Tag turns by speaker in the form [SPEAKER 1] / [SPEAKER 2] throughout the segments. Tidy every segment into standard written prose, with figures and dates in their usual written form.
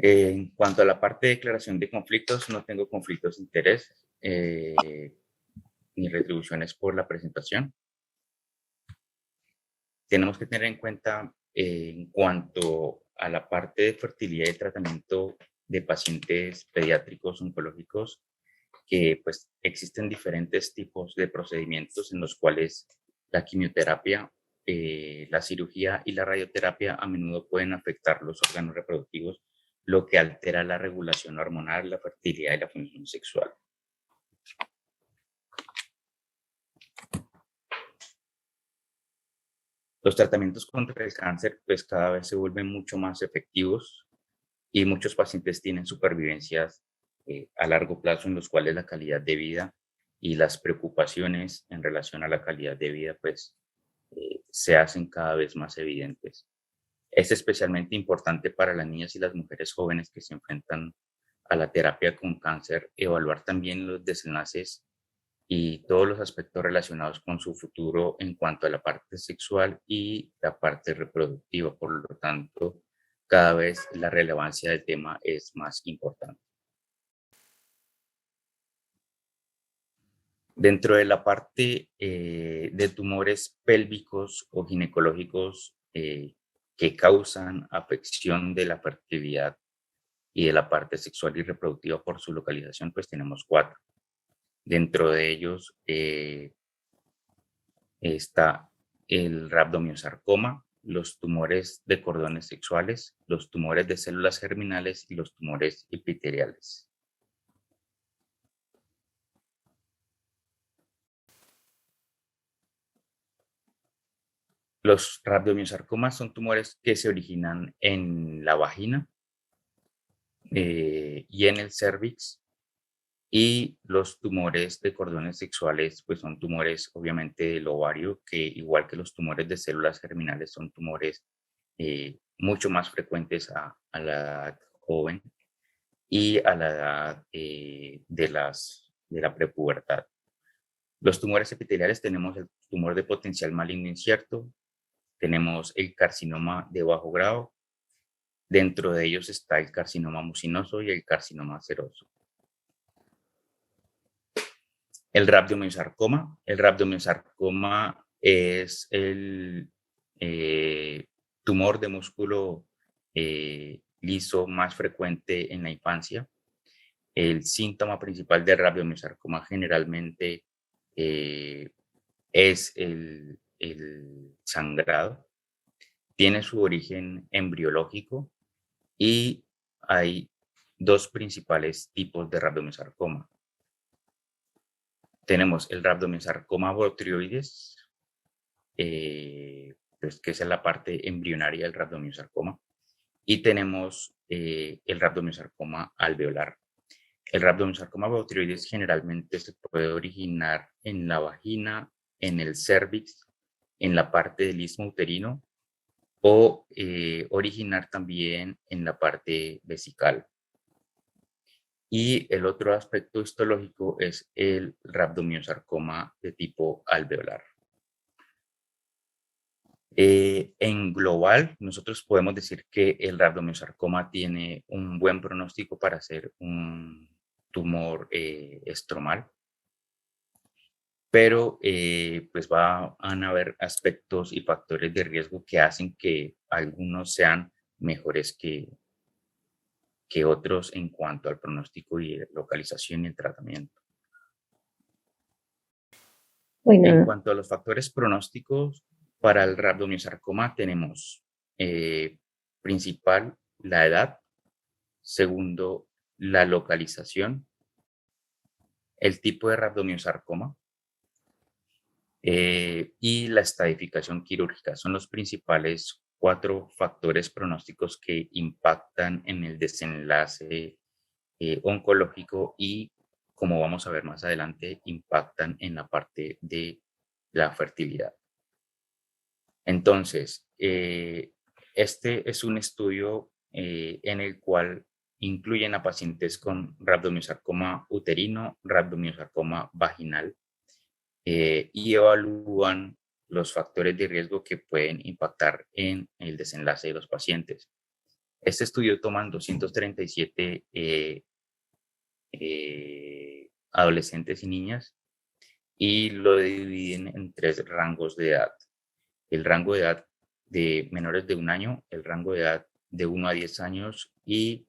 [SPEAKER 1] En cuanto a la parte de declaración de conflictos, no tengo conflictos de interés ni retribuciones por la presentación. Tenemos que tener en cuenta en cuanto a la parte de fertilidad y tratamiento de pacientes pediátricos oncológicos, que pues existen diferentes tipos de procedimientos en los cuales la quimioterapia, la cirugía y la radioterapia a menudo pueden afectar los órganos reproductivos, lo que altera la regulación hormonal, la fertilidad y la función sexual. Los tratamientos contra el cáncer pues cada vez se vuelven mucho más efectivos y muchos pacientes tienen supervivencias a largo plazo en los cuales la calidad de vida y las preocupaciones en relación a la calidad de vida pues se hacen cada vez más evidentes. Es especialmente importante para las niñas y las mujeres jóvenes que se enfrentan a la terapia con cáncer, evaluar también los desenlaces y todos los aspectos relacionados con su futuro en cuanto a la parte sexual y la parte reproductiva. Por lo tanto, cada vez la relevancia del tema es más importante. Dentro de la parte de tumores pélvicos o ginecológicos que causan afección de la fertilidad y de la parte sexual y reproductiva por su localización, pues tenemos cuatro. Dentro de ellos está el rhabdomyosarcoma, los tumores de cordones sexuales, los tumores de células germinales y los tumores epiteliales. Los rhabdomyosarcomas son tumores que se originan en la vagina y en el cérvix, y los tumores de cordones sexuales pues son tumores obviamente del ovario, que igual que los tumores de células germinales son tumores mucho más frecuentes a la edad joven y a la edad de la prepubertad. Los tumores epiteliales tenemos el tumor de potencial maligno incierto, tenemos el carcinoma de bajo grado, dentro de ellos está el carcinoma mucinoso y el carcinoma seroso. El rhabdomyosarcoma es el tumor de músculo liso más frecuente en la infancia. El síntoma principal del rhabdomyosarcoma generalmente es el sangrado. Tiene su origen embriológico y hay dos principales tipos de rhabdomyosarcoma. Tenemos el rhabdomyosarcoma botrioides, pues, que es la parte embrionaria del rhabdomyosarcoma, y tenemos el rhabdomyosarcoma alveolar. El rhabdomyosarcoma botrioides generalmente se puede originar en la vagina, en el cérvix, en la parte del istmo uterino o originar también en la parte vesical. Y el otro aspecto histológico es el rhabdomyosarcoma de tipo alveolar. En global, nosotros podemos decir que el rhabdomyosarcoma tiene un buen pronóstico para ser un tumor estromal, pero pues van a haber aspectos y factores de riesgo que hacen que algunos sean mejores que otros en cuanto al pronóstico y localización y el tratamiento. En
[SPEAKER 2] Bueno,
[SPEAKER 1] cuanto a los factores pronósticos para el rhabdomyosarcoma, tenemos principal la edad, segundo la localización, el tipo de rhabdomyosarcoma y la estadificación quirúrgica. Son los principales cuatro factores pronósticos que impactan en el desenlace oncológico y, como vamos a ver más adelante, impactan en la parte de la fertilidad. Entonces, este es un estudio en el cual incluyen a pacientes con rhabdomyosarcoma uterino, rhabdomyosarcoma vaginal y evalúan los factores de riesgo que pueden impactar en el desenlace de los pacientes. Este estudio toman 237 adolescentes y niñas y lo dividen en 3 rangos de edad. El rango de edad de menores de 1 año, el rango de edad de 1 a 10 años y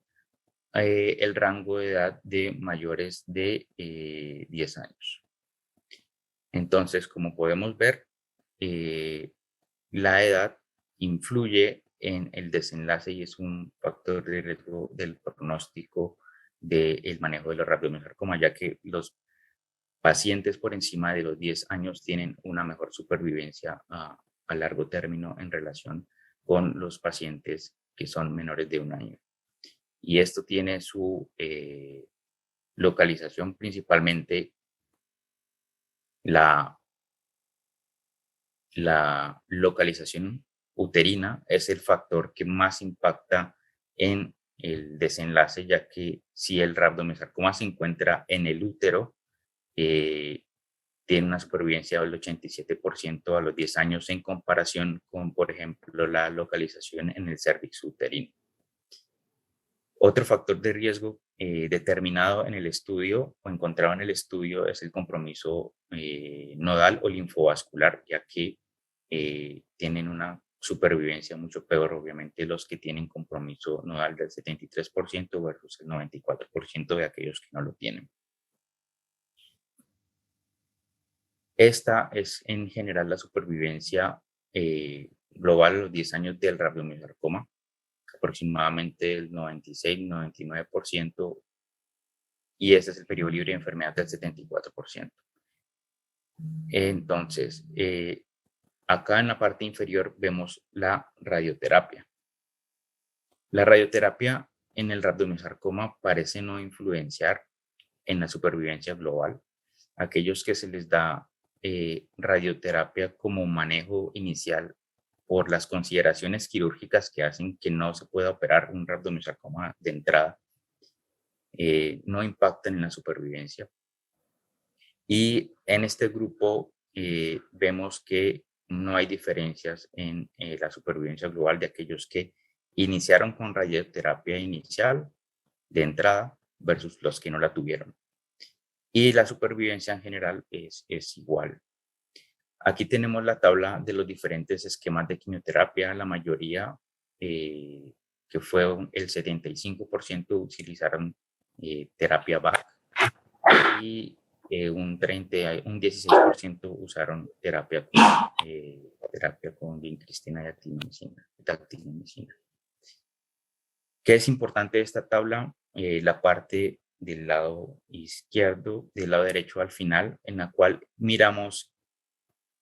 [SPEAKER 1] el rango de edad de mayores de 10 años. Entonces, como podemos ver, la edad influye en el desenlace y es un factor de riesgo del pronóstico del manejo de los rabdomiosarcoma, ya que los pacientes por encima de los 10 años tienen una mejor supervivencia a largo término en relación con los pacientes que son menores de 1 año. Y esto tiene su localización principalmente la localización uterina es el factor que más impacta en el desenlace, ya que si el rabdomesarcoma se encuentra en el útero, tiene una supervivencia del 87% a los 10 años en comparación con, por ejemplo, la localización en el cérvix uterino. Otro factor de riesgo determinado en el estudio o encontrado en el estudio es el compromiso nodal o linfovascular, ya que tienen una supervivencia mucho peor, obviamente, los que tienen compromiso nodal del 73% versus el 94% de aquellos que no lo tienen. Esta es en general la supervivencia global a los 10 años del rabdomesarcoma, aproximadamente el 96-99%, y ese es el periodo libre de enfermedad del 74%. Entonces, acá en la parte inferior vemos la radioterapia. La radioterapia en el rabdomesarcoma parece no influenciar en la supervivencia global. Aquellos que se les da radioterapia como manejo inicial por las consideraciones quirúrgicas que hacen que no se pueda operar un rabdomesarcoma de entrada, no impactan en la supervivencia. Y en este grupo vemos que no hay diferencias en la supervivencia global de aquellos que iniciaron con radioterapia inicial de entrada versus los que no la tuvieron. Y la supervivencia en general es igual. Aquí tenemos la tabla de los diferentes esquemas de quimioterapia. La mayoría, que fue el 75%, utilizaron terapia BAC y un 16% usaron terapia con vincristina y actinomicina. ¿Qué es importante de esta tabla? La parte del lado izquierdo, del lado derecho al final, en la cual miramos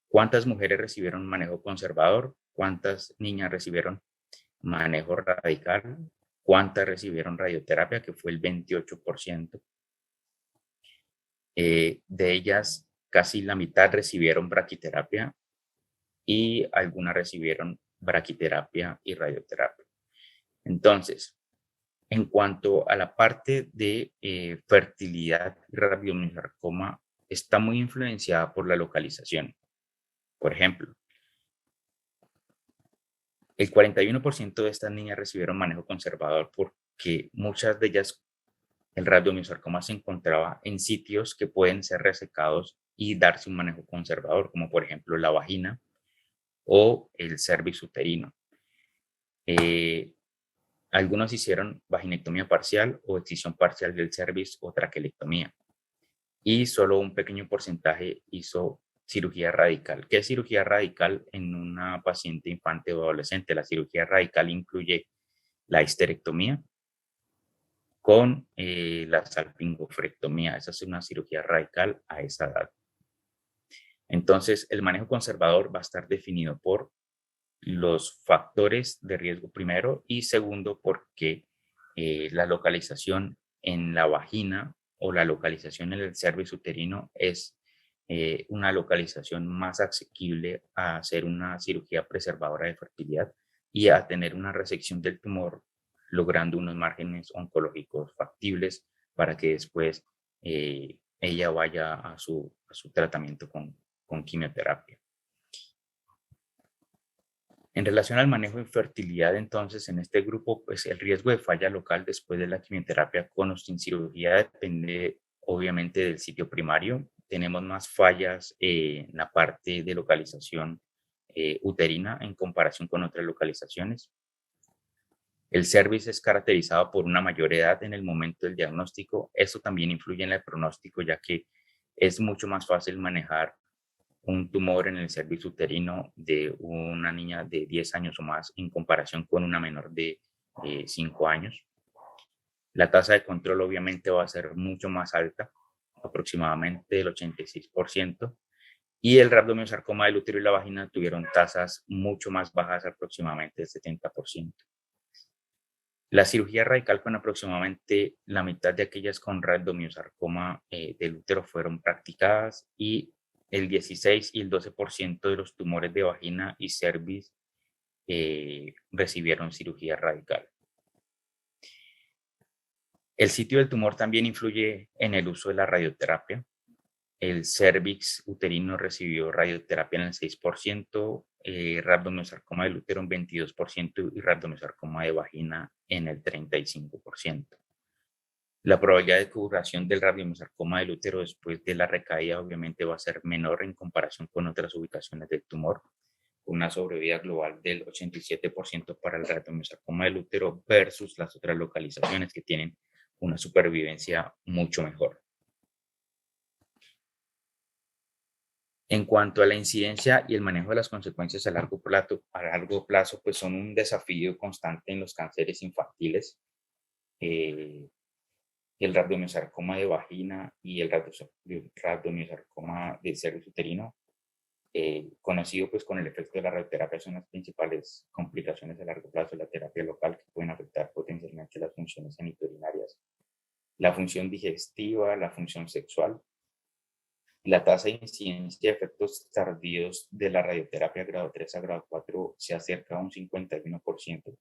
[SPEAKER 1] cuántas mujeres recibieron manejo conservador, cuántas niñas recibieron manejo radical, cuántas recibieron radioterapia, que fue el 28%. De ellas, casi la mitad recibieron braquiterapia y algunas recibieron braquiterapia y radioterapia. Entonces, en cuanto a la parte de fertilidad y rabdomesarcoma, está muy influenciada por la localización. Por ejemplo, el 41% de estas niñas recibieron manejo conservador porque muchas de ellas, el rabdomesarcoma se encontraba en sitios que pueden ser resecados y darse un manejo conservador, como por ejemplo la vagina o el cérvix uterino. Algunos hicieron vaginectomía parcial o excisión parcial del cérvix o traquelectomía. Y solo un pequeño porcentaje hizo cirugía radical. ¿Qué es cirugía radical en una paciente infante o adolescente? La cirugía radical incluye la histerectomía con la salpingofrectomía. Esa es una cirugía radical a esa edad. Entonces, el manejo conservador va a estar definido por los factores de riesgo primero y segundo porque la localización en la vagina o la localización en el cérvix uterino es una localización más asequible a hacer una cirugía preservadora de fertilidad y a tener una resección del tumor, logrando unos márgenes oncológicos factibles para que después ella vaya a su tratamiento con quimioterapia. En relación al manejo de fertilidad, entonces, en este grupo, pues el riesgo de falla local después de la quimioterapia con o sin cirugía depende obviamente del sitio primario. Tenemos más fallas en la parte de localización uterina en comparación con otras localizaciones. El cervix es caracterizado por una mayor edad en el momento del diagnóstico. Esto también influye en el pronóstico, ya que es mucho más fácil manejar un tumor en el cervix uterino de una niña de 10 años o más en comparación con una menor de 5 años. La tasa de control obviamente va a ser mucho más alta, aproximadamente el 86%, y el rabdomiosarcoma del útero y la vagina tuvieron tasas mucho más bajas, aproximadamente el 70%. La cirugía radical con aproximadamente la mitad de aquellas con rabdomiosarcoma del útero fueron practicadas y el 16 y el 12% de los tumores de vagina y cervix recibieron cirugía radical. El sitio del tumor también influye en el uso de la radioterapia. El cervix uterino recibió radioterapia en el 6%, rabdomiosarcoma del útero en 22% y rabdomiosarcoma de vagina en el 35%. La probabilidad de curación del rabdomiosarcoma del útero después de la recaída obviamente va a ser menor en comparación con otras ubicaciones del tumor, una sobrevida global del 87% para el rabdomiosarcoma del útero versus las otras localizaciones que tienen una supervivencia mucho mejor. En cuanto a la incidencia y el manejo de las consecuencias a largo plazo, pues son un desafío constante en los cánceres infantiles. El rabdomiosarcoma de vagina y el rabdomiosarcoma del cervix uterino, conocido pues con el efecto de la radioterapia, son las principales complicaciones a largo plazo de la terapia local que pueden afectar potencialmente las funciones genitourinarias, la función digestiva, la función sexual. La tasa de incidencia de efectos tardíos de la radioterapia grado 3 a grado 4 se acerca a un 51%.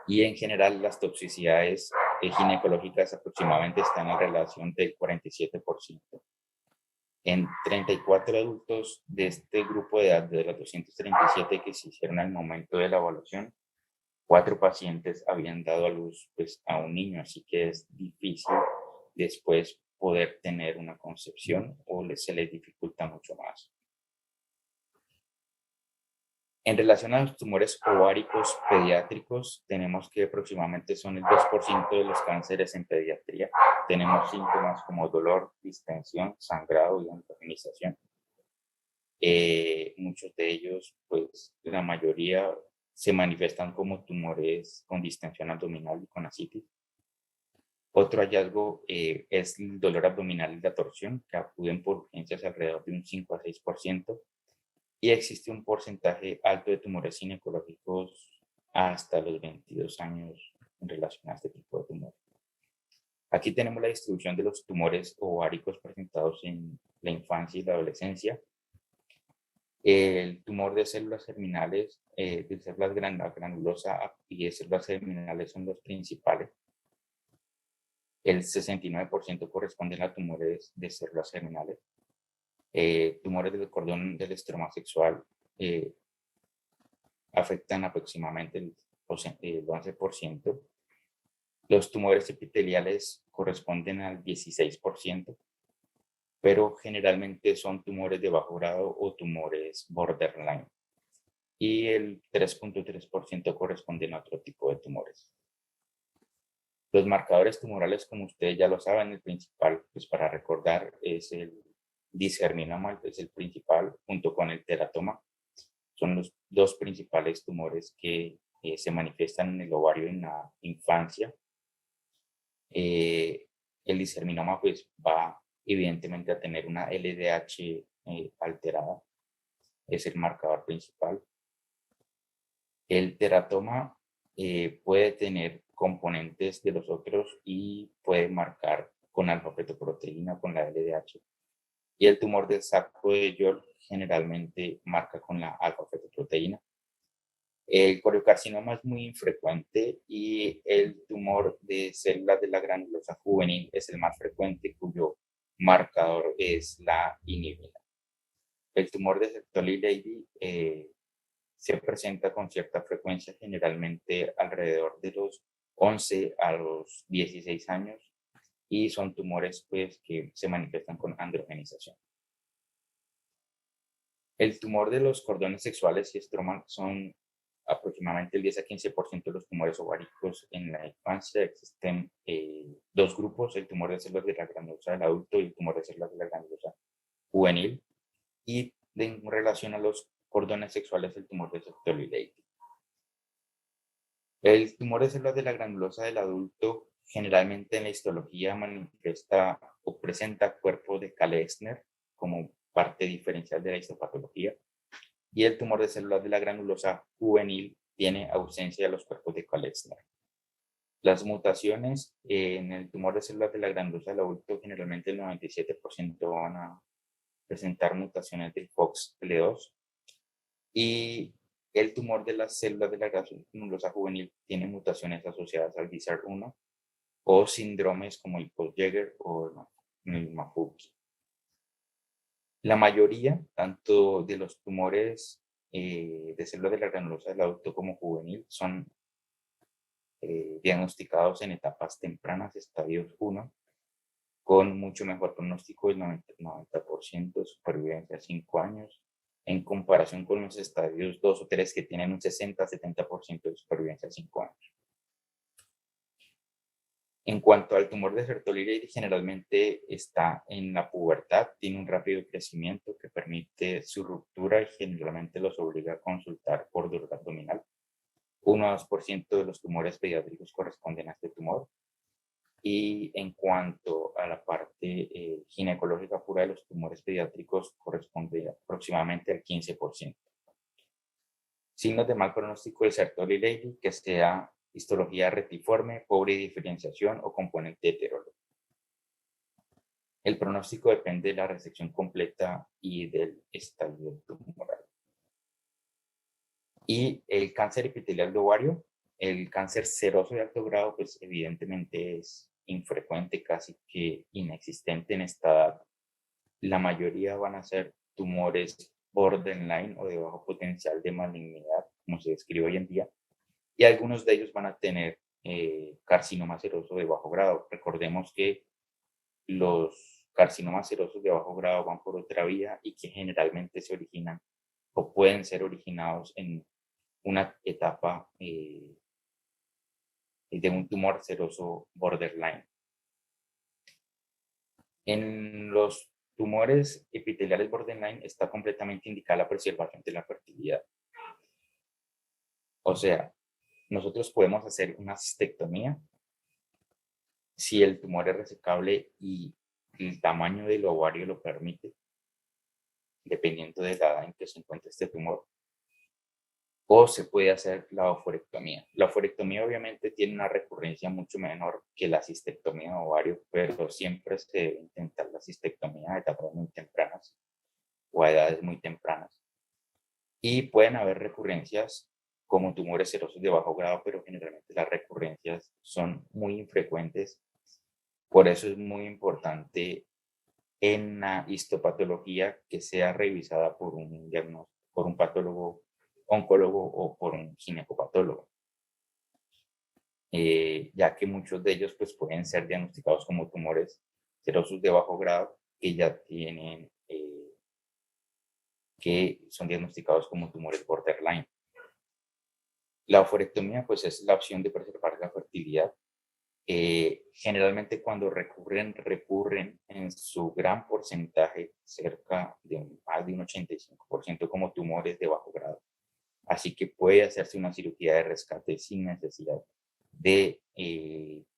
[SPEAKER 1] Y en general las toxicidades ginecológicas aproximadamente están en relación del 47%. En 34 adultos de este grupo de edad, de los 237 que se hicieron al momento de la evaluación, 4 pacientes habían dado a luz pues, a un niño, así que es difícil después poder tener una concepción o se les dificulta mucho más. En relación a los tumores ováricos pediátricos, tenemos que aproximadamente son el 2% de los cánceres en pediatría. Tenemos síntomas como dolor, distensión, sangrado y antojenización. Muchos de ellos, pues la mayoría se manifiestan como tumores con distensión abdominal y con ascitis. Otro hallazgo es el dolor abdominal y la torsión, que acuden por urgencias alrededor de un 5 a 6%, y existe un porcentaje alto de tumores ginecológicos hasta los 22 años en relación a este tipo de tumores. Aquí tenemos la distribución de los tumores ováricos presentados en la infancia y la adolescencia. El tumor de células germinales, de células granulosa y de células germinales son los principales. El 69% corresponden a tumores de células germinales. Tumores del cordón del estroma sexual afectan aproximadamente el 11%. Los tumores epiteliales corresponden al 16%, pero generalmente son tumores de bajo grado o tumores borderline. Y el 3.3% corresponden a otro tipo de tumores. Los marcadores tumorales, como ustedes ya lo saben, el principal, pues para recordar, es el disgerminoma, es el principal, junto con el teratoma. Son los dos principales tumores que se manifiestan en el ovario en la infancia. El disgerminoma pues va evidentemente a tener una LDH alterada, es el marcador principal. El teratoma puede tener componentes de los otros y puede marcar con alfa-fetoproteína, con la LDH. Y el tumor del saco de York generalmente marca con la alfa-fetoproteína. El coriocarcinoma es muy infrecuente y el tumor de células de la granulosa juvenil es el más frecuente, cuyo marcador es la inhibina. El tumor de Sertoli-Leydig se presenta con cierta frecuencia, generalmente alrededor de los 11 a los 16 años, y son tumores pues, que se manifiestan con androgenización. El tumor de los cordones sexuales y estroma son aproximadamente el 10 a 15% de los tumores ováricos en la infancia. Existen dos grupos, el tumor de células de la granulosa del adulto y el tumor de células de la granulosa juvenil. Y en relación a los cordones sexuales, el tumor de Sertoli. El tumor de células de la granulosa del adulto generalmente en la histología manifiesta o presenta cuerpo de Kalesner como parte diferencial de la histopatología, y el tumor de células de la granulosa juvenil tiene ausencia de los cuerpos de Kalesner. Las mutaciones en el tumor de células de la granulosa del adulto, generalmente el 97% van a presentar mutaciones del FOXL2, y el tumor de las células de la granulosa juvenil tiene mutaciones asociadas al BISAR1 o síndromes como el Post-Jäger o el Maffucci. La mayoría, tanto de los tumores de células de la granulosa del adulto como juvenil, son diagnosticados en etapas tempranas, estadios 1, con mucho mejor pronóstico del 90% de supervivencia a 5 años, en comparación con los estadios 2 o 3 que tienen un 60-70% de supervivencia a 5 años. En cuanto al tumor de Sertoli, generalmente está en la pubertad, tiene un rápido crecimiento que permite su ruptura y generalmente los obliga a consultar por dolor abdominal. 1 a 2% de los tumores pediátricos corresponden a este tumor. Y en cuanto a la parte ginecológica pura de los tumores pediátricos, corresponde aproximadamente al 15%. Signos de mal pronóstico del Sertoli, que sea histología retiforme, pobre diferenciación o componente heterólogo. El pronóstico depende de la resección completa y del estadio tumoral. Y el cáncer epitelial de ovario, el cáncer seroso de alto grado, pues evidentemente es infrecuente, casi que inexistente en esta edad. La mayoría van a ser tumores borderline o de bajo potencial de malignidad, como se describe hoy en día, y algunos de ellos van a tener carcinoma seroso de bajo grado. Recordemos que los carcinomas serosos de bajo grado van por otra vía y que generalmente se originan o pueden ser originados en una etapa de un tumor seroso borderline. En los tumores epiteliales borderline está completamente indicada la preservación de la fertilidad. O sea, nosotros podemos hacer una cistectomía si el tumor es resecable y el tamaño del ovario lo permite, dependiendo de la edad en que se encuentre este tumor. O se puede hacer la oophorectomía. La oophorectomía obviamente tiene una recurrencia mucho menor que la cistectomía de ovario, pero siempre se debe intentar la cistectomía a etapas muy tempranas o a edades muy tempranas. Y pueden haber recurrencias como tumores serosos de bajo grado, pero generalmente las recurrencias son muy infrecuentes. Por eso es muy importante en la histopatología que sea revisada por un diagnóstico, por un patólogo oncólogo o por un ginecopatólogo, ya que muchos de ellos pues, pueden ser diagnosticados como tumores serosos de bajo grado que ya tienen, que son diagnosticados como tumores borderline. La oophorectomía pues es la opción de preservar la fertilidad. Generalmente cuando recurren en su gran porcentaje, cerca de más de un 85% como tumores de bajo grado. Así que puede hacerse una cirugía de rescate sin necesidad de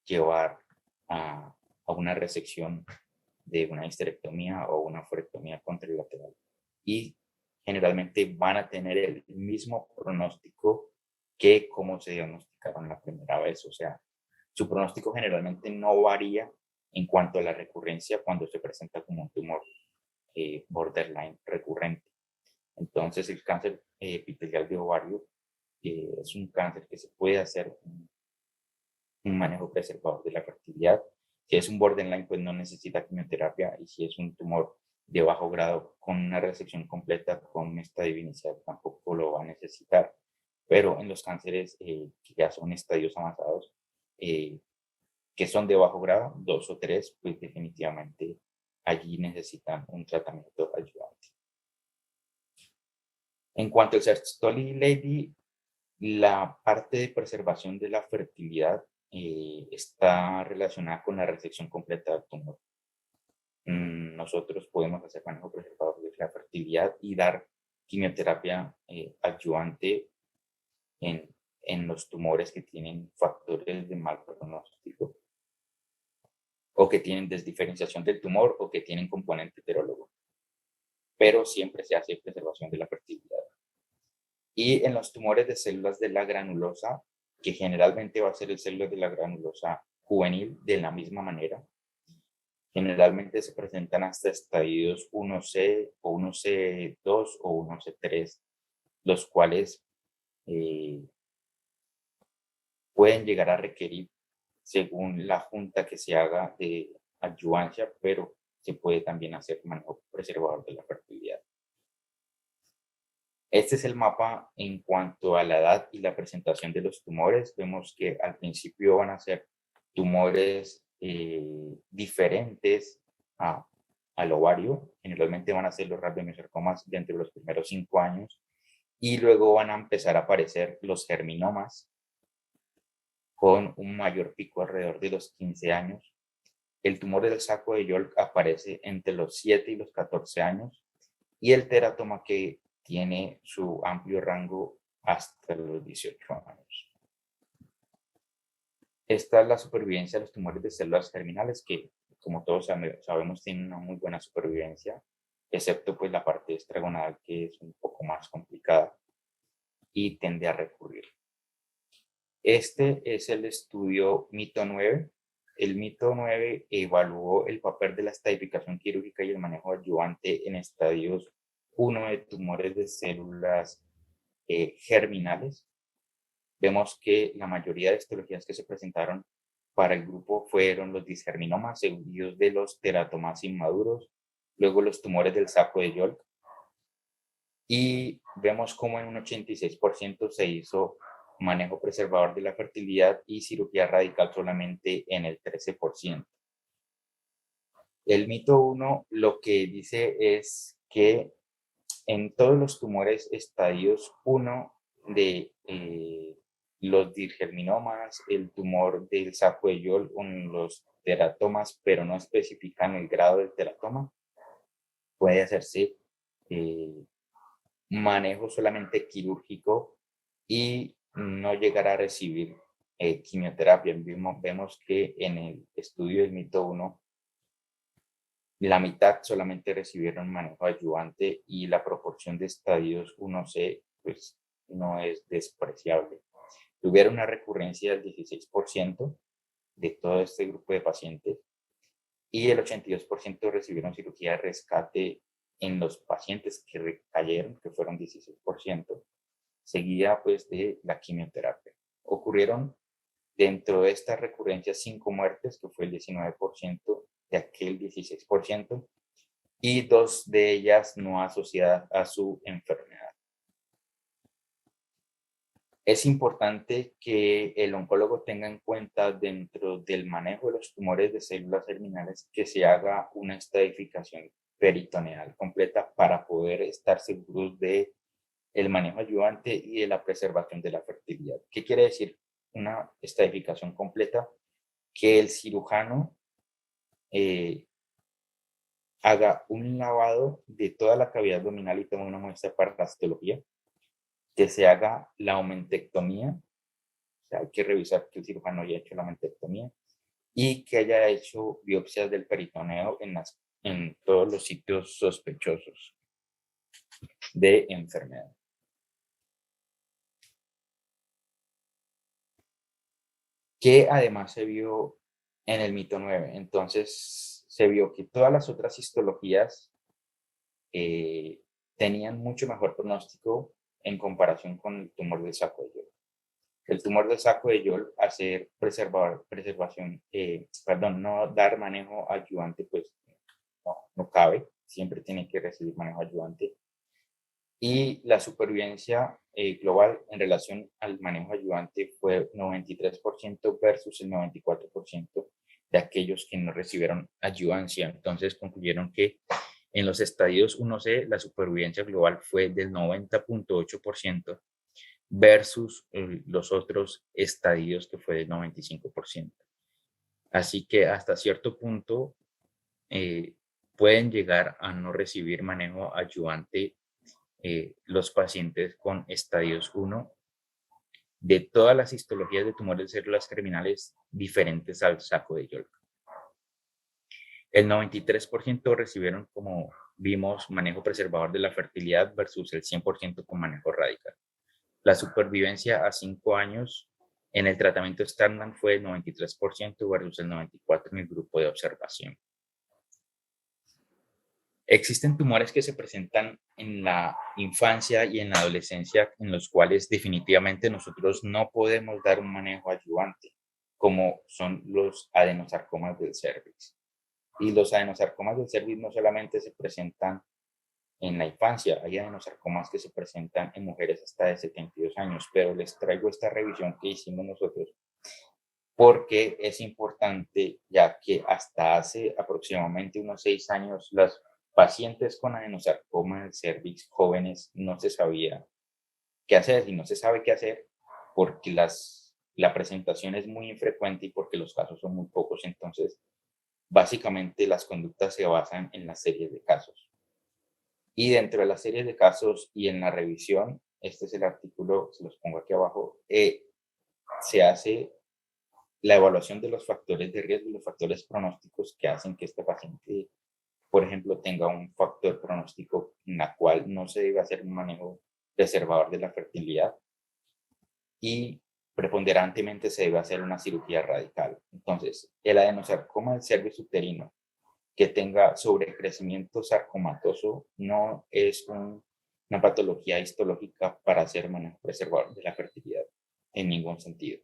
[SPEAKER 1] llevar a una resección de una histerectomía o una oophorectomía contralateral. Y generalmente van a tener el mismo pronóstico que como se diagnosticaron la primera vez. O sea, su pronóstico generalmente no varía en cuanto a la recurrencia cuando se presenta como un tumor borderline recurrente. Entonces, el cáncer epitelial de ovario es un cáncer que se puede hacer un manejo preservador de la fertilidad. Si es un borderline, pues no necesita quimioterapia, y si es un tumor de bajo grado con una resección completa con un estadio inicial tampoco lo va a necesitar. Pero en los cánceres que ya son estadios avanzados, eh, que son de bajo grado, 2 o 3, pues definitivamente allí necesitan un tratamiento ayudante. En cuanto al Sertoli Lady, la parte de preservación de la fertilidad está relacionada con la resección completa del tumor. Nosotros podemos hacer manejo preservador de la fertilidad y dar quimioterapia adyuvante en, en los tumores que tienen factores de mal pronóstico o que tienen desdiferenciación del tumor o que tienen componente heterólogo, pero siempre se hace preservación de la fertilidad. Y en los tumores de células de la granulosa, que generalmente va a ser el célula de la granulosa juvenil de la misma manera, generalmente se presentan hasta estadios 1C o 1C2 o 1C3, los cuales eh, pueden llegar a requerir, según la junta que se haga de adyuvancia, pero se puede también hacer manejo preservador de la fertilidad. Este es el mapa en cuanto a la edad y la presentación de los tumores. Vemos que al principio van a ser tumores diferentes al ovario. Generalmente van a ser los radiomiosarcomas de entre los primeros 5 años y luego van a empezar a aparecer los germinomas con un mayor pico alrededor de los 15 años. El tumor del saco de Yolk aparece entre los 7 y los 14 años y el teratoma que tiene su amplio rango hasta los 18 años. Esta es la supervivencia de los tumores de células germinales que, como todos sabemos, tienen una muy buena supervivencia, excepto pues la parte estragonal que es un poco más complicada y tiende a recurrir. Este es el estudio MITO 9. El MITO 9 evaluó el papel de la estadificación quirúrgica y el manejo adyuvante en estadios 1 de tumores de células germinales. Vemos que la mayoría de histologías que se presentaron para el grupo fueron los disgerminomas, seguidos de los teratomas inmaduros, luego los tumores del saco de Yolk, y vemos como en un 86% se hizo manejo preservador de la fertilidad y cirugía radical solamente en el 13%. El mito 1 lo que dice es que en todos los tumores estadios 1 de los dirgerminomas, el tumor del saco de Yolk, los teratomas, pero no especifican el grado del teratoma, puede hacerse manejo solamente quirúrgico y no llegar a recibir quimioterapia. Vemos que en el estudio del mito 1, la mitad solamente recibieron manejo adyuvante y la proporción de estadios 1C pues no es despreciable. Tuvieron una recurrencia del 16% de todo este grupo de pacientes y el 82% recibieron cirugía de rescate en los pacientes que recayeron, que fueron 16%, seguida pues de la quimioterapia. Ocurrieron dentro de estas recurrencias 5 muertes, que fue el 19% de aquel 16%, y 2 de ellas no asociadas a su enfermedad. Es importante que el oncólogo tenga en cuenta dentro del manejo de los tumores de células germinales que se haga una estadificación peritoneal completa para poder estar seguros de el manejo ayudante y de la preservación de la fertilidad. ¿Qué quiere decir una estadificación completa? Que el cirujano haga un lavado de toda la cavidad abdominal y tome una muestra para la citología, que se haga la omentectomía, o sea, hay que revisar que el cirujano haya hecho la omentectomía y que haya hecho biopsias del peritoneo en todos los sitios sospechosos de enfermedad. Que además se vio en el mito 9. Entonces se vio que todas las otras histologías tenían mucho mejor pronóstico en comparación con el tumor del saco de Yolk. El tumor del saco de Yolk, hacer preservación, no dar manejo ayudante, pues no cabe. siempre tiene que recibir manejo ayudante. Y la supervivencia global en relación al manejo ayudante fue 93% versus el 94% de aquellos que no recibieron ayudancia. Entonces concluyeron que en los estadios 1C la supervivencia global fue del 90.8% versus los otros estadios que fue del 95%. Así que hasta cierto punto eh, pueden llegar a no recibir manejo ayudante los pacientes con estadios 1 de todas las histologías de tumores de células germinales diferentes al saco de Yolk. El 93% recibieron, como vimos, manejo preservador de la fertilidad versus el 100% con manejo radical. La supervivencia a 5 años en el tratamiento estándar fue el 93% versus el 94% en el grupo de observación. Existen tumores que se presentan en la infancia y en la adolescencia en los cuales definitivamente nosotros no podemos dar un manejo ayudante, como son los adenosarcomas del cervix. Y los adenosarcomas del cervix no solamente se presentan en la infancia, hay adenosarcomas que se presentan en mujeres hasta de 72 años, pero les traigo esta revisión que hicimos nosotros porque es importante, ya que hasta hace aproximadamente unos 6 años las pacientes con adenosarcoma del cervix jóvenes no se sabía qué hacer y no se sabe qué hacer porque la presentación es muy infrecuente y porque los casos son muy pocos. Entonces, básicamente las conductas se basan en las series de casos. Y dentro de las series de casos y en la revisión, este es el artículo, se los pongo aquí abajo, se hace la evaluación de los factores de riesgo y los factores pronósticos que hacen que este paciente, por ejemplo, tenga un factor pronóstico en la cual no se debe hacer un manejo preservador de la fertilidad y preponderantemente se debe hacer una cirugía radical. Entonces, el adenosarcoma del cervix uterino que tenga sobrecrecimiento sarcomatoso no es una patología histológica para hacer manejo preservador de la fertilidad en ningún sentido.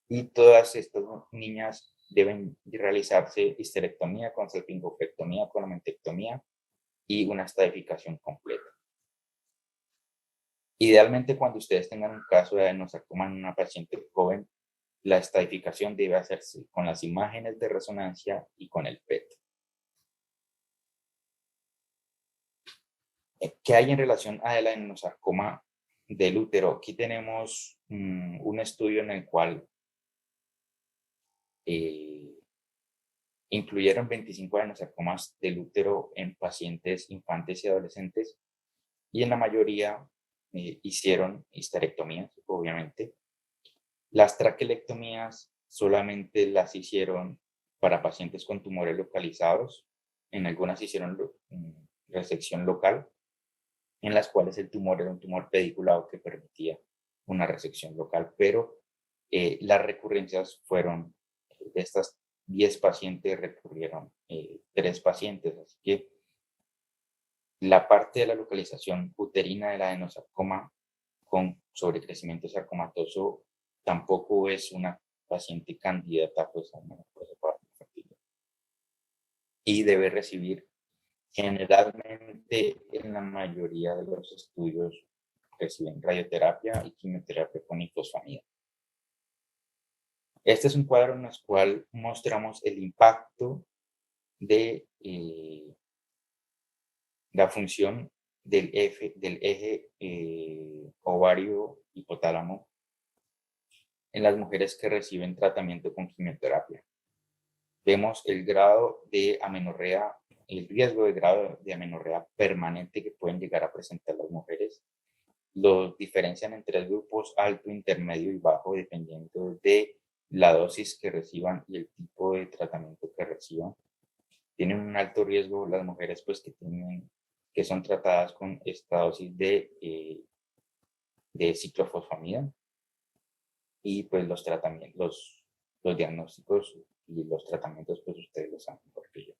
[SPEAKER 1] Y todas estas niñas deben realizarse histerectomía con salpingoflectomía, con omentectomía y una estadificación completa. Idealmente, cuando ustedes tengan un caso de adenosarcoma en una paciente joven, la estadificación debe hacerse con las imágenes de resonancia y con el PET. ¿Qué hay en relación al adenosarcoma del útero? Aquí tenemos un estudio en el cual incluyeron 25 adenosarcomas del útero en pacientes infantes y adolescentes y en la mayoría hicieron histerectomías, obviamente. Las traquelectomías solamente las hicieron para pacientes con tumores localizados. En algunas hicieron resección local, en las cuales el tumor era un tumor pediculado que permitía una resección local, pero las recurrencias fueron de estas 10 pacientes recurrieron 3 pacientes, así que la parte de la localización uterina del adenosarcoma con sobrecrecimiento sarcomatoso tampoco es una paciente candidata pues, a manejo preservador de fertilidad. Y debe recibir, generalmente en la mayoría de los estudios, reciben radioterapia y quimioterapia con ifosfamida. Este es un cuadro en el cual mostramos el impacto de la función del eje ovario hipotálamo en las mujeres que reciben tratamiento con quimioterapia. Vemos el grado de amenorrea, el riesgo de grado de amenorrea permanente que pueden llegar a presentar las mujeres. Los diferencian en 3 grupos: alto, intermedio y bajo, dependiendo de la dosis que reciban y el tipo de tratamiento que reciban. Tienen un alto riesgo las mujeres pues, que son tratadas con esta dosis de ciclofosfamida, y pues los tratamientos, los diagnósticos y los tratamientos, pues ustedes lo saben mejor que yo.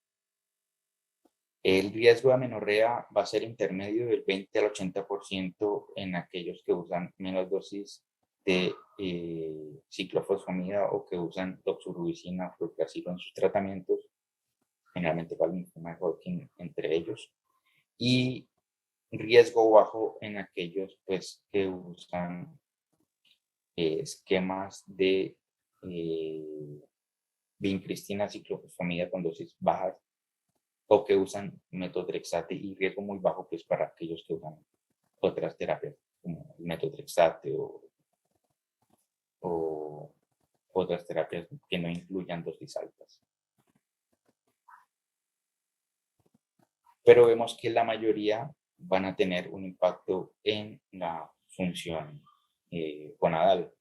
[SPEAKER 1] El riesgo de amenorrea va a ser intermedio del 20 al 80% en aquellos que usan menos dosis de ciclofosfamida o que usan doxorubicina o fluticasilo en sus tratamientos. generalmente para el linfoma de Hodgkin entre ellos, y riesgo bajo en aquellos pues, que usan esquemas de vincristina, ciclofosfamida con dosis bajas o que usan metotrexate, y riesgo muy bajo pues para aquellos que usan otras terapias como el metotrexate o otras terapias que no incluyan dosis altas. Pero vemos que la mayoría van a tener un impacto en la función gonadal.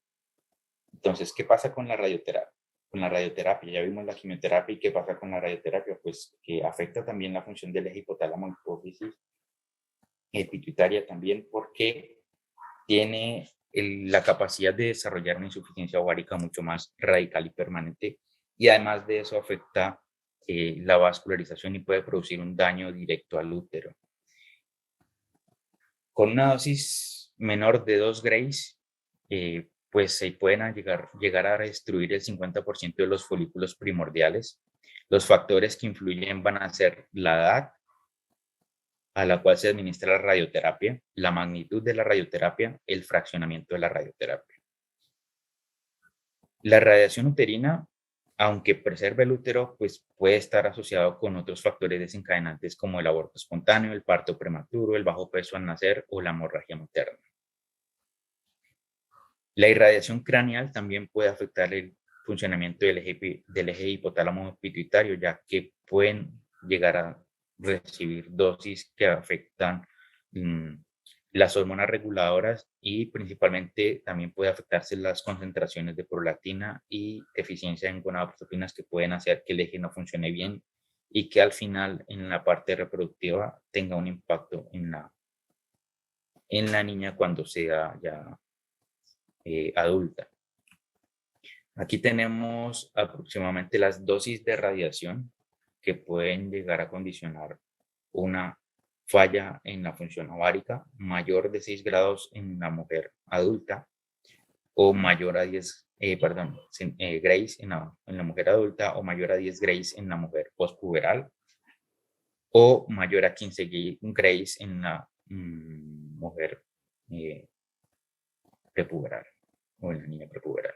[SPEAKER 1] Entonces, ¿qué pasa con la radioterapia? Con la radioterapia, ya vimos la quimioterapia, y ¿qué pasa con la radioterapia? Pues que afecta también la función del eje hipotálamo hipófisis pituitaria también, porque tiene la capacidad de desarrollar una insuficiencia ovárica mucho más radical y permanente, y además de eso afecta la vascularización y puede producir un daño directo al útero. Con una dosis menor de 2 Grays, pues se pueden llegar a destruir el 50% de los folículos primordiales. Los factores que influyen van a ser la edad a la cual se administra la radioterapia, la magnitud de la radioterapia, el fraccionamiento de la radioterapia. La radiación uterina, aunque preserve el útero, pues puede estar asociado con otros factores desencadenantes como el aborto espontáneo, el parto prematuro, el bajo peso al nacer o la hemorragia materna. La irradiación craneal también puede afectar el funcionamiento del eje hipotálamo pituitario, ya que pueden llegar a recibir dosis que afectan las hormonas reguladoras, y principalmente también puede afectarse las concentraciones de prolactina y deficiencia en gonadotropinas, que pueden hacer que el eje no funcione bien y que al final en la parte reproductiva tenga un impacto en la niña cuando sea ya adulta. Aquí tenemos aproximadamente las dosis de radiación que pueden llegar a condicionar una falla en la función ovárica mayor de 6 grados en la mujer adulta, o mayor a 10, Grays en la mujer adulta, o mayor a 10 Grays en la mujer postpuberal, o mayor a 15 Grays en la mujer prepuberal o en la niña prepuberal.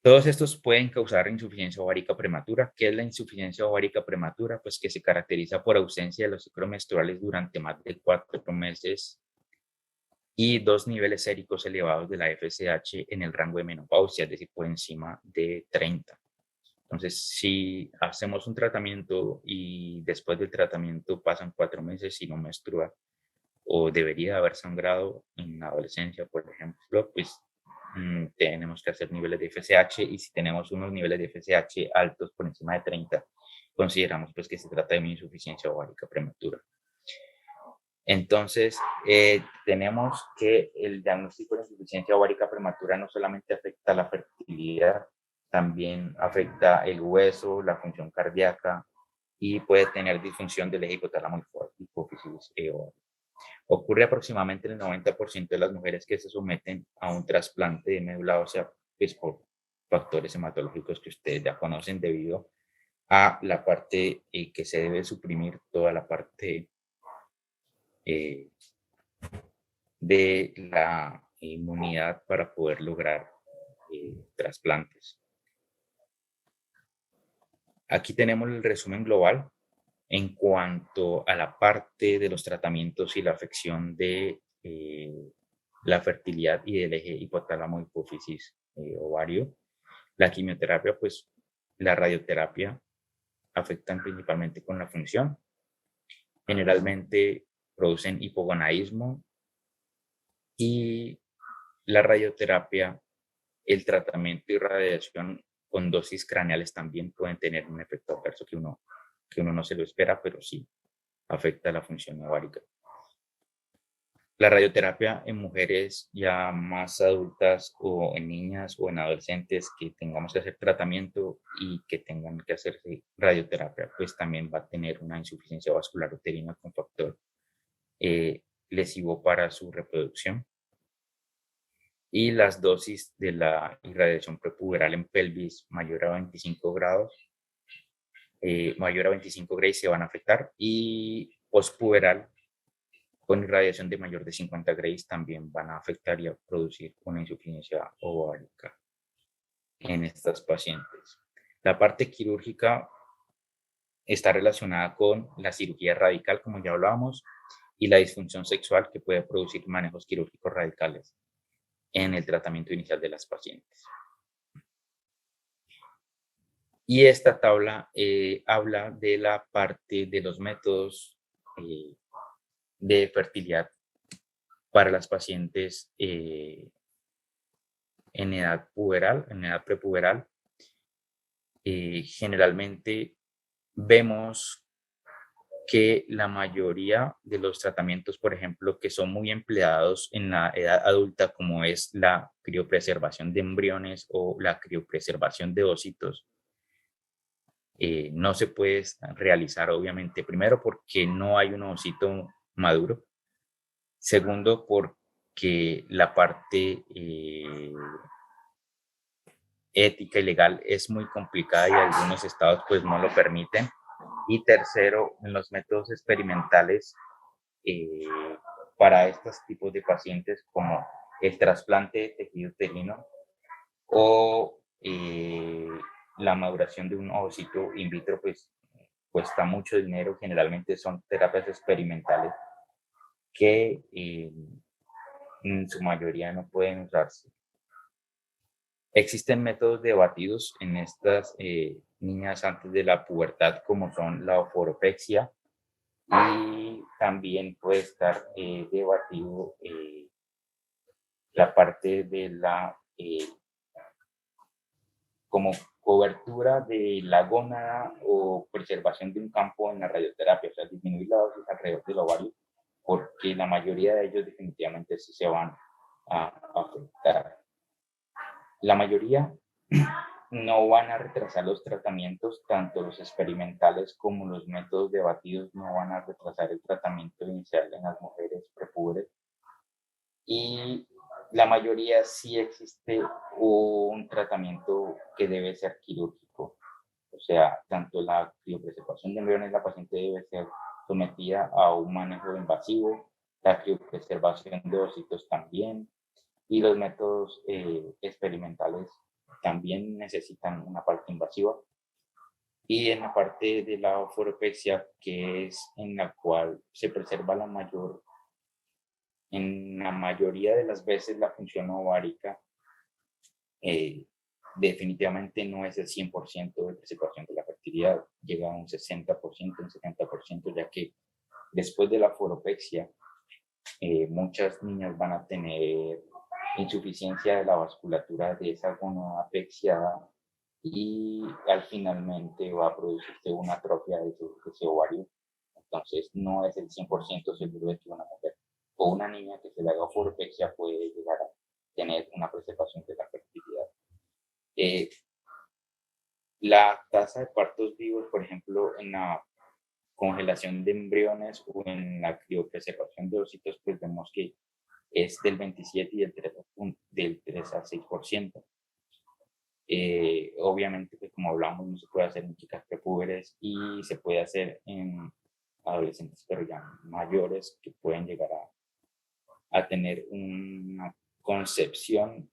[SPEAKER 1] Todos estos pueden causar insuficiencia ovárica prematura. ¿Qué es la insuficiencia ovárica prematura? Pues que se caracteriza por ausencia de los ciclos menstruales durante más de 4 meses y 2 niveles séricos elevados de la FSH en el rango de menopausia, es decir, por encima de 30. Entonces, si hacemos un tratamiento y después del tratamiento pasan 4 meses y no menstrua, o debería haber sangrado en la adolescencia, por ejemplo, pues tenemos que hacer niveles de FSH, y si tenemos unos niveles de FSH altos por encima de 30, consideramos pues que se trata de una insuficiencia ovárica prematura. Entonces, tenemos que el diagnóstico de insuficiencia ovárica prematura no solamente afecta la fertilidad, también afecta el hueso, la función cardíaca, y puede tener disfunción del eje hipotálamo hipófisis ovárico. Ocurre aproximadamente en el 90% de las mujeres que se someten a un trasplante de médula ósea, pues por factores hematológicos que ustedes ya conocen, debido a la parte que se debe suprimir toda la parte eh, de la inmunidad para poder lograr trasplantes. Aquí tenemos el resumen global en cuanto a la parte de los tratamientos y la afección de la fertilidad y del eje hipotálamo hipófisis ovario. La quimioterapia, pues la radioterapia afectan principalmente con la función. Generalmente producen hipogonadismo, y la radioterapia, el tratamiento y radiación con dosis craneales también pueden tener un efecto adverso que uno no se lo espera, pero sí afecta la función ovárica. La radioterapia en mujeres ya más adultas, o en niñas o en adolescentes que tengamos que hacer tratamiento y que tengan que hacerse radioterapia, pues también va a tener una insuficiencia vascular uterina con factor lesivo para su reproducción. y las dosis de la irradiación prepuberal en pelvis mayor a 25 grados, mayor a 25 grays se van a afectar, y postpuberal con irradiación de mayor de 50 grays también van a afectar y a producir una insuficiencia ovárica en estas pacientes. La parte quirúrgica está relacionada con la cirugía radical, como ya hablábamos, y la disfunción sexual que puede producir manejos quirúrgicos radicales en el tratamiento inicial de las pacientes. Y esta tabla habla de la parte de los métodos de fertilidad para las pacientes en edad puberal, en edad prepuberal. Generalmente vemos que la mayoría de los tratamientos, por ejemplo, que son muy empleados en la edad adulta, como es la criopreservación de embriones o la criopreservación de ósitos, no se puede realizar, obviamente, primero porque no hay un ovocito maduro, segundo porque la parte ética y legal es muy complicada y algunos estados pues no lo permiten. Y tercero, en los métodos experimentales eh, para estos tipos de pacientes como el trasplante de tejido uterino o la maduración de un ovocito in vitro, pues cuesta mucho dinero. Generalmente son terapias experimentales que en su mayoría no pueden usarse. Existen métodos de batidos en estas niñas antes de la pubertad, como son la oforopexia, y también puede estar debatido la parte de la como cobertura de la gónada o preservación de un campo en la radioterapia, o sea, disminuir la dosis alrededor del ovario, porque la mayoría de ellos definitivamente sí se van a afectar. La mayoría no van a retrasar los tratamientos, tanto los experimentales como los métodos de batidos no van a retrasar el tratamiento inicial en las mujeres prepúberes. Y la mayoría sí existe un tratamiento que debe ser quirúrgico. O sea, tanto la criopreservación de embriones, la paciente debe ser sometida a un manejo invasivo, la criopreservación de ositos también, y los métodos experimentales también necesitan una parte invasiva. Y en la parte de la oforopexia, que es en la cual se preserva en la mayoría de las veces la función ovárica, definitivamente no es el 100% de preservación de la fertilidad, llega a un 60%, un 70%, ya que después de la oforopexia, muchas niñas van a tener insuficiencia de la vasculatura de esa gónada apexiada y al finalmente va a producirse una atrofia de ese ovario. Entonces no es el 100% seguro de que una mujer o una niña que se le haga oforopexia puede llegar a tener una preservación de la fertilidad. La tasa de partos vivos, por ejemplo, en la congelación de embriones o en la criopreservación de ositos, pues vemos que es del 27 y del 3 a 6%. Obviamente, pues como hablamos, no se puede hacer en chicas prepúberes y se puede hacer en adolescentes, pero ya mayores, que pueden llegar a tener una concepción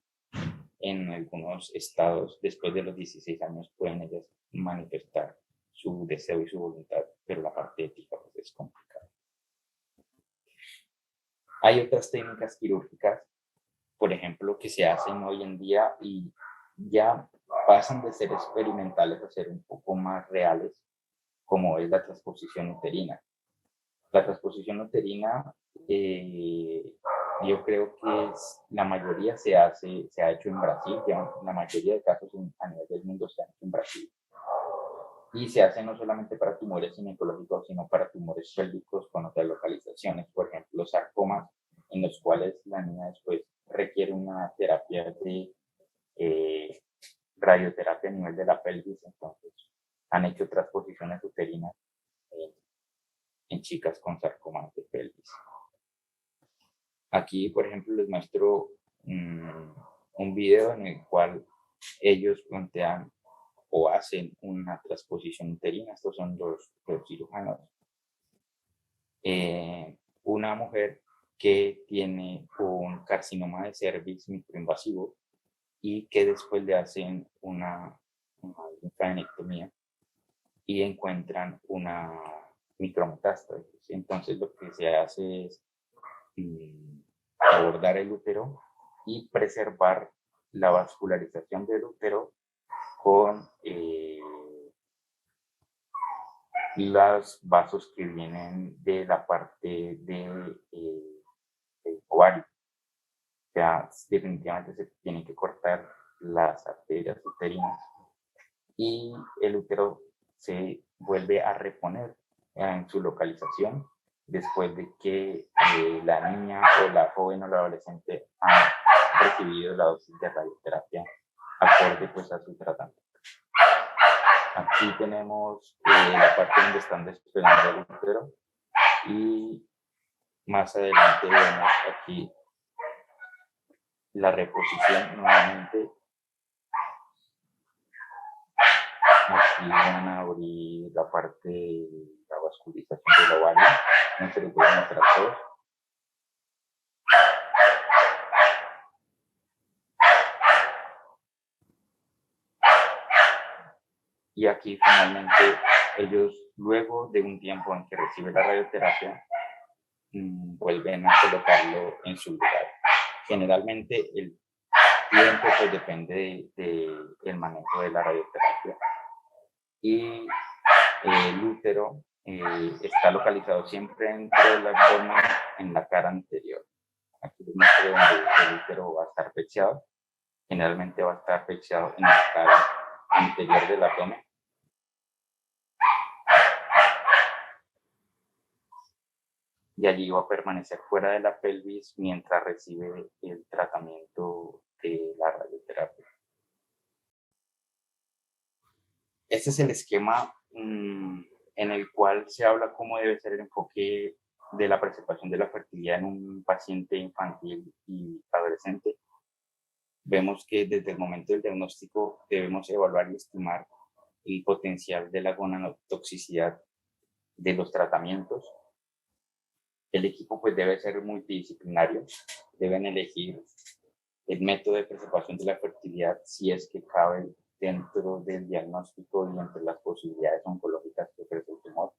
[SPEAKER 1] en algunos estados. Después de los 16 años pueden ellas manifestar su deseo y su voluntad, pero la parte ética pues, es complicada. Hay otras técnicas quirúrgicas, por ejemplo, que se hacen hoy en día y ya pasan de ser experimentales a ser un poco más reales, como es la transposición uterina. La transposición uterina, yo creo que la mayoría se ha hecho en Brasil, ya la mayoría de casos a nivel del mundo se han hecho en Brasil. Y se hace no solamente para tumores ginecológicos, sino para tumores pélvicos con otras localizaciones, por ejemplo, sarcomas, en los cuales la niña después requiere una terapia de radioterapia a nivel de la pelvis. Entonces, han hecho transposiciones uterinas en chicas con sarcomas de pelvis. Aquí, por ejemplo, les muestro mm, un video en el cual ellos plantean o hacen una transposición uterina. Estos son los cirujanos. Una mujer que tiene un carcinoma de cervix microinvasivo y que después le hacen una linfadenectomía y encuentran una micrometástasis. Entonces lo que se hace es abordar el útero y preservar la vascularización del útero con los vasos que vienen de la parte del ovario. O sea, definitivamente se tienen que cortar las arterias uterinas y el útero se vuelve a reponer en su localización después de que la niña o la joven o la adolescente ha recibido la dosis de radioterapia acorde pues a su tratamiento. Aquí tenemos la parte donde están despegando el útero y más adelante vemos aquí la reposición nuevamente. Aquí van a abrir la parte de la vascularización del ovario. No se les voy a mostrar todos. Y aquí finalmente ellos, luego de un tiempo en que reciben la radioterapia, vuelven a colocarlo en su lugar. Generalmente el tiempo pues depende del manejo de la radioterapia. Y el útero está localizado siempre dentro del abdomen en la cara anterior. Aquí les muestro donde el útero va a estar fechado. Generalmente va a estar fechado en la cara anterior del abdomen. Y allí va a permanecer fuera de la pelvis mientras recibe el tratamiento de la radioterapia. Este es el esquema en el cual se habla cómo debe ser el enfoque de la preservación de la fertilidad en un paciente infantil y adolescente. Vemos que desde el momento del diagnóstico debemos evaluar y estimar el potencial de la gonotoxicidad de los tratamientos. El equipo pues debe ser multidisciplinario, deben elegir el método de preservación de la fertilidad si es que cabe dentro del diagnóstico y entre las posibilidades oncológicas que ofrece el tumor.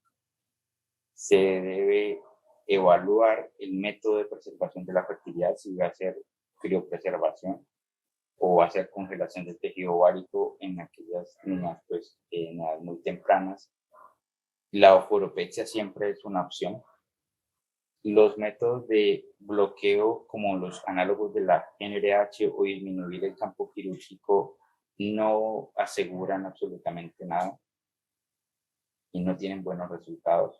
[SPEAKER 1] Se debe evaluar el método de preservación de la fertilidad, si va a ser criopreservación o va a ser congelación del tejido ovárico en aquellas niñas pues, en edades muy tempranas. La oforopexia siempre es una opción. Los métodos de bloqueo, como los análogos de la NRH o disminuir el campo quirúrgico, no aseguran absolutamente nada y no tienen buenos resultados.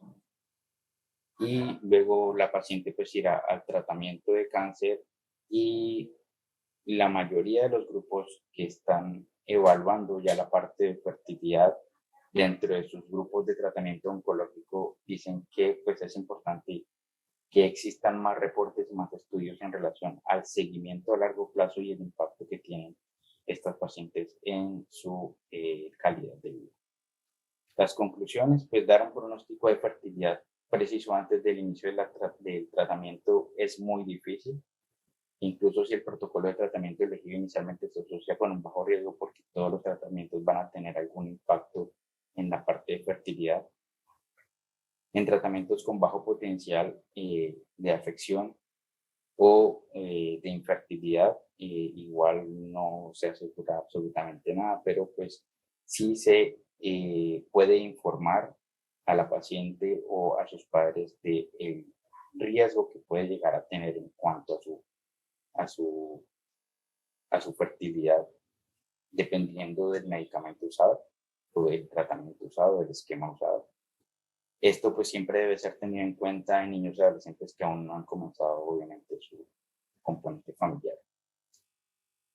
[SPEAKER 1] Y luego la paciente pues irá al tratamiento de cáncer y la mayoría de los grupos que están evaluando ya la parte de fertilidad dentro de sus grupos de tratamiento oncológico dicen que pues es importante que existan más reportes y más estudios en relación al seguimiento a largo plazo y el impacto que tienen estas pacientes en su calidad de vida. Las conclusiones, pues dar un pronóstico de fertilidad preciso antes del inicio del tratamiento es muy difícil, incluso si el protocolo de tratamiento elegido inicialmente se asocia con un bajo riesgo porque todos los tratamientos van a tener algún impacto en la parte de fertilidad. En tratamientos con bajo potencial de afección o de infertilidad, igual no se asegura absolutamente nada, pero pues sí se puede informar a la paciente o a sus padres del riesgo que puede llegar a tener en cuanto a su, a su fertilidad, dependiendo del medicamento usado o del tratamiento usado, del esquema usado. Esto pues siempre debe ser tenido en cuenta en niños y adolescentes que aún no han comenzado obviamente su componente familiar.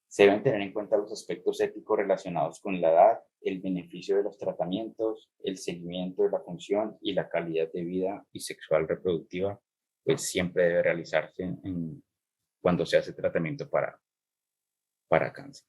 [SPEAKER 1] Se deben tener en cuenta los aspectos éticos relacionados con la edad, el beneficio de los tratamientos, el seguimiento de la función y la calidad de vida y sexual reproductiva, pues siempre debe realizarse cuando se hace tratamiento para cáncer.